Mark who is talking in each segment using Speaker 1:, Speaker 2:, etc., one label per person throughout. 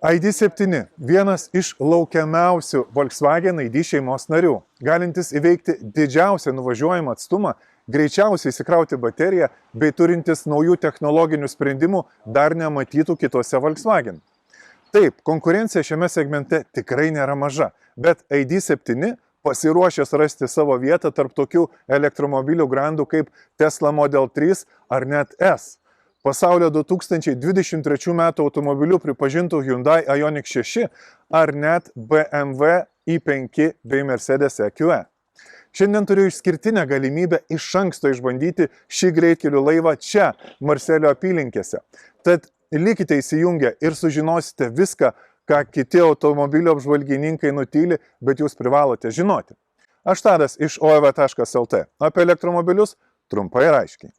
Speaker 1: ID7 – vienas iš laukiamiausių Volkswagen ID šeimos narių, galintis įveikti didžiausią nuvažiuojamą atstumą, greičiausiai įsikrauti bateriją bei turintis naujų technologinių sprendimų dar nematytų kitose Volkswagen. Taip, konkurencija šiame segmente tikrai nėra maža, bet ID7 pasiruošęs rasti savo vietą tarp tokių elektromobilių grandų kaip Tesla Model 3 ar net S. Pasaulio 2023 metų automobiliu pripažintų Hyundai Ioniq 6 ar net BMW i5 bei Mercedes EQE. Šiandien turiu išskirtinę galimybę iš anksto išbandyti šį greitkelių laivą čia, Marselio apylinkėse. Tad likite įsijungę ir sužinosite viską, ką kiti automobilio apžvalgininkai nutyli, bet jūs privalote žinoti. Aš Tadas iš OEV.lt. Apie elektromobilius trumpai ir aiškiai.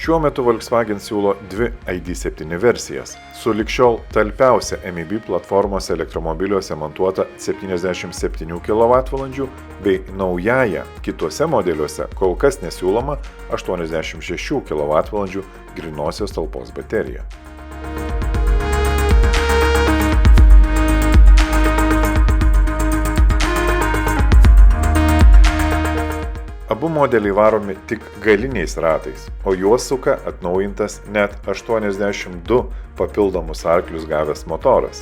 Speaker 1: Šiuo metu Volkswagen siūlo dvi ID7 versijas. Su ligšiol talpiausia MEB platformos elektromobiliuose montuota 77 kWh bei naująja kituose modeliuose kol kas nesiūloma 86 kWh grynosios talpos baterija. Abu modeliai varomi tik galiniais ratais, o juos suka atnaujintas net 82 papildomus arklius gavęs motoras,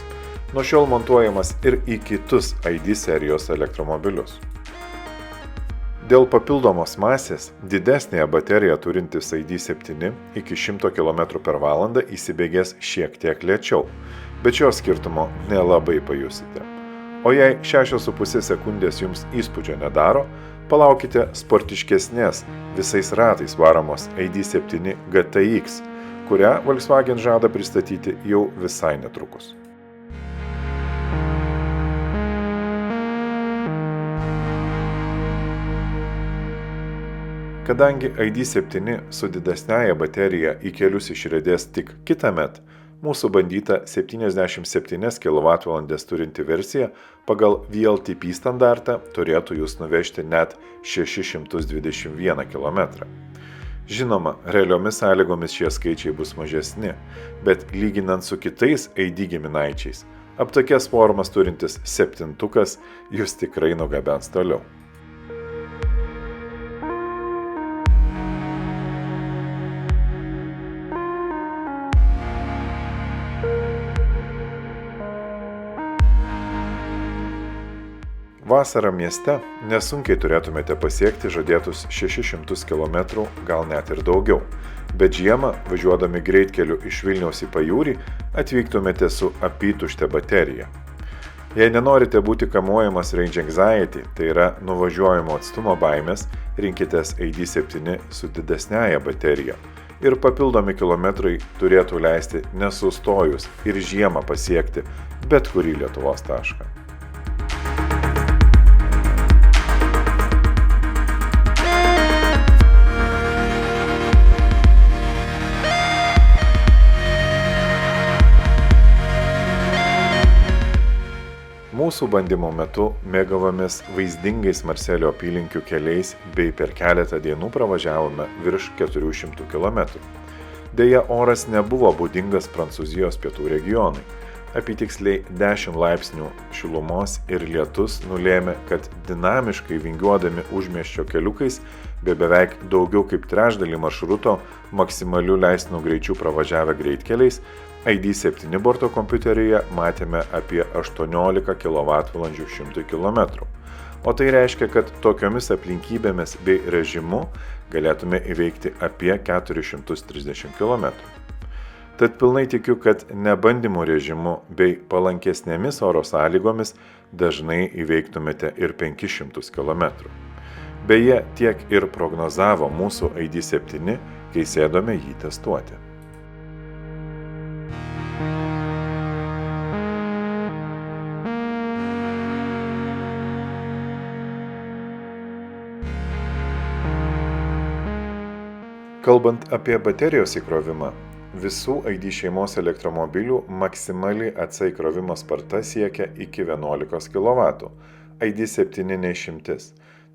Speaker 1: nuo šiol montuojamas ir į kitus ID serijos elektromobilius. Dėl papildomos masės didesnėje bateriją turintis ID7 iki 100 km/h įsibėgės šiek tiek lėčiau, bet šio skirtumo nelabai pajusite. O jei 6,5 sekundės jums įspūdžio nedaro, palaukite sportiškesnės visais ratais varomos ID7 GTX, kurią Volkswagen žada pristatyti jau visai netrukus. Kadangi ID7 su didesniaja baterija į kelius išriedės tik kitąmet, mūsų bandyta 77 kWh turinti versija pagal VLTP standartą turėtų jūs nuvežti net 621 km. Žinoma, realiomis sąlygomis šie skaičiai bus mažesni, bet lyginant su kitais ID giminaičiais, aptakės formas turintis septintukas jūs tikrai nugabens toliau. Vasarą mieste nesunkiai turėtumėte pasiekti žadėtus 600 km, gal net ir daugiau, bet žiemą, važiuodami greitkeliu iš Vilniaus į pajūrį, atvyktumėte su apytušte baterija. Jei nenorite būti kamuojamas range anxiety, tai yra nuvažiuojamo atstumo baimės, rinkitės ID7 su didesniaja baterija ir papildomi kilometrai turėtų leisti nesustojus ir žiemą pasiekti bet kurį Lietuvos tašką. Mūsų bandymo metu mėgavomės vaizdingais Marselio apylinkių keliais bei per keletą dienų pravažiavome virš 400 km. Deja, oras nebuvo būdingas Prancūzijos pietų regionui. Apytiksliai 10 laipsnių šilumos ir lietus nulėmė, kad dinamiškai vingiuodami užmiesčio keliukais bei beveik daugiau kaip trečdalį maršruto maksimaliu leistinų greičiu pravažiavę greitkeliais, ID7 borto kompiuteryje matėme apie 18 kWh 100 km. O tai reiškia, kad tokiomis aplinkybėmis bei režimu galėtume įveikti apie 430 km. Tad pilnai tikiu, kad nebandymų režimu bei palankesnėmis oro sąlygomis dažnai įveiktumėte ir 500 km. Beje, tiek ir prognozavo mūsų ID7, kai sėdome jį testuoti. Kalbant apie baterijos įkrovimą, visų ID šeimos elektromobilių maksimali AC įkrovimo sparta siekia iki 11 kW, ID7 neišimtis.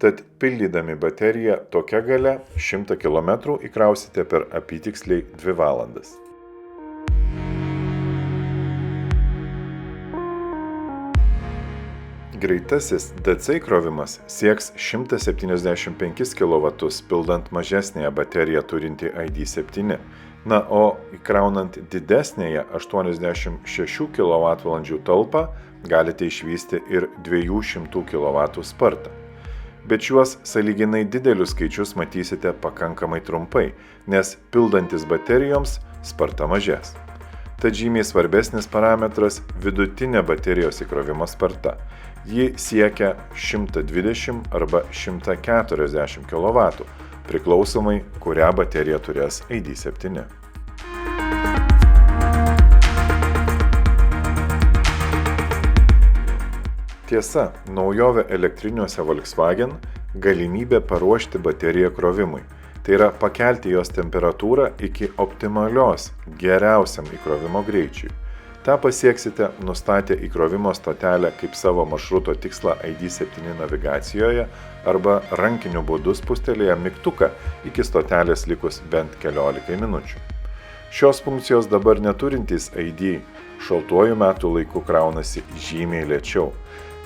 Speaker 1: Tad pildydami bateriją tokia galia 100 km įkrausite per apytiksliai 2 valandas. Greitasis DC įkrovimas sieks 175 kW pildant mažesnėje bateriją turintį ID7, na, o įkraunant didesnėje 86 kWh talpą galite išvysti ir 200 kW spartą. Bet šiuos sąlyginai didelius skaičius matysite pakankamai trumpai, nes pildantis baterijoms sparta mažės. Tad žymiai svarbesnis parametras – vidutinė baterijos įkrovimo sparta. Ji siekia 120 arba 140 kW, priklausomai, kurią bateriją turės ID7. Tiesa, naujovė elektriniuose Volkswagen – galimybė paruošti bateriją krovimui. Tai yra pakelti jos temperatūrą iki optimalios, geriausiam įkrovimo greičiui. Ta pasieksite nustatę įkrovimo stotelę kaip savo maršruto tikslą ID7 navigacijoje arba rankiniu būdu spustelėję mygtuką iki stotelės likus bent keliolikai minučių. Šios funkcijos dabar neturintys ID šaltuoju metų laiku kraunasi žymiai lėčiau,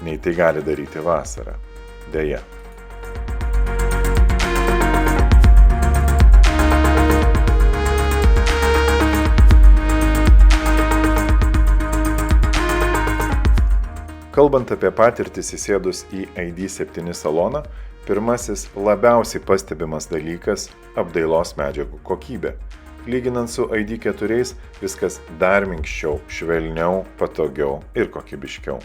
Speaker 1: nei tai gali daryti vasarą. Deja. Kalbant apie patirtis įsėdus į ID7 saloną, pirmasis labiausiai pastebimas dalykas – apdailos medžiagų kokybė. Lyginant su ID4 viskas dar minkščiau, švelniau, patogiau ir kokybiškiau.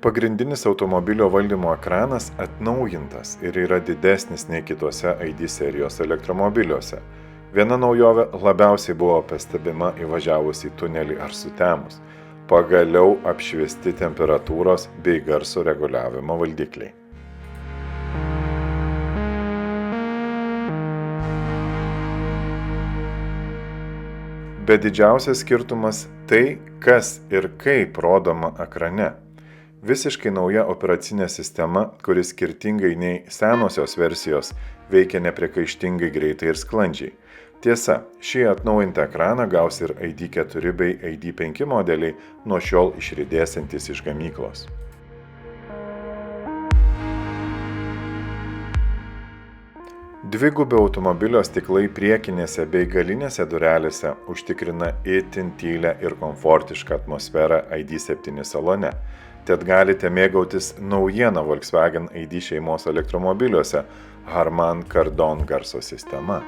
Speaker 1: Pagrindinis automobilio valdymo ekranas atnaujintas ir yra didesnis nei kituose ID serijos elektromobiliuose. Viena naujovė labiausiai buvo pastebima įvažiavus į tunelį ar sutemus. Pagaliau apšviesti temperatūros bei garso reguliavimo valdikliai. Bet didžiausias skirtumas tai, kas ir kaip rodoma ekrane. Visiškai nauja operacinė sistema, kuri skirtingai nei senosios versijos veikia nepriekaištingai greitai ir sklandžiai. Tiesa, šį atnaujintą ekraną gaus ir ID4 bei ID5 modeliai nuo šiol išridėsiantys iš gamyklos. Dvigubi automobilio stiklai priekinėse bei galinėse durelėse užtikrina itin tylią ir komfortišką atmosferą ID7 salone. Tad galite mėgautis naujieną Volkswagen ID šeimos elektromobiliuose Harman Kardon garso sistema.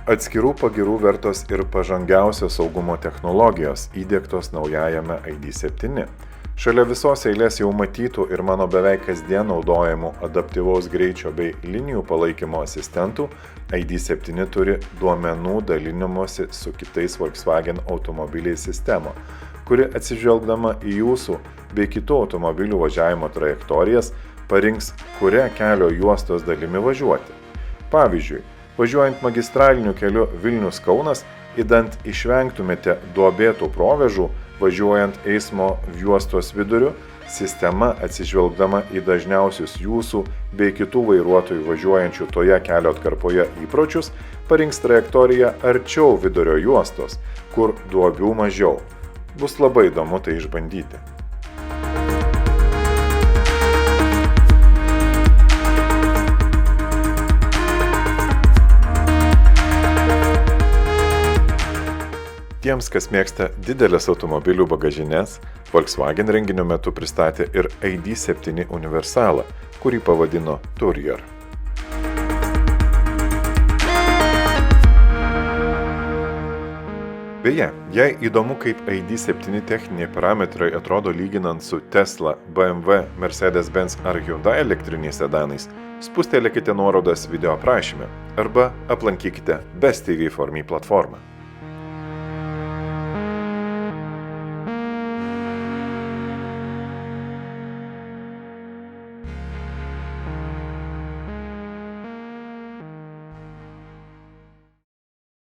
Speaker 1: Atskirų pagirų vertos ir pažangiausios saugumo technologijos įdiegtos naujajame ID7. Šalia visos eilės jau matytų ir mano beveik kasdien naudojamų adaptyvaus greičio bei linijų palaikymo asistentų, ID7 turi duomenų dalinimosi su kitais Volkswagen automobiliais sistemą, kuri atsižvelgdama į jūsų
Speaker 2: bei kitų automobilių važiavimo trajektorijas, parinks, kuria kelio juostos dalimi važiuoti. Pavyzdžiui, važiuojant magistraliniu keliu Vilnius-Kaunas, idant išvengtumėte duobėtų provėžų, važiuojant eismo juostos viduriu, sistema atsižvelgdama į dažniausius jūsų bei kitų vairuotojų važiuojančių toje kelio atkarpoje įpročius, parinks trajektoriją arčiau vidurio juostos, kur duobių mažiau. Bus labai įdomu tai išbandyti. Tiems, kas mėgsta didelės automobilių bagažines, Volkswagen renginio metu pristatė ir ID7 universalą, kurį pavadino Tourer. Beje, jei įdomu, kaip ID7 techniniai parametrai atrodo lyginant su Tesla, BMW, Mercedes-Benz ar Hyundai elektriniais sedanais, spustelėkite nuorodas video aprašyme arba aplankykite Best TV4Me platformą.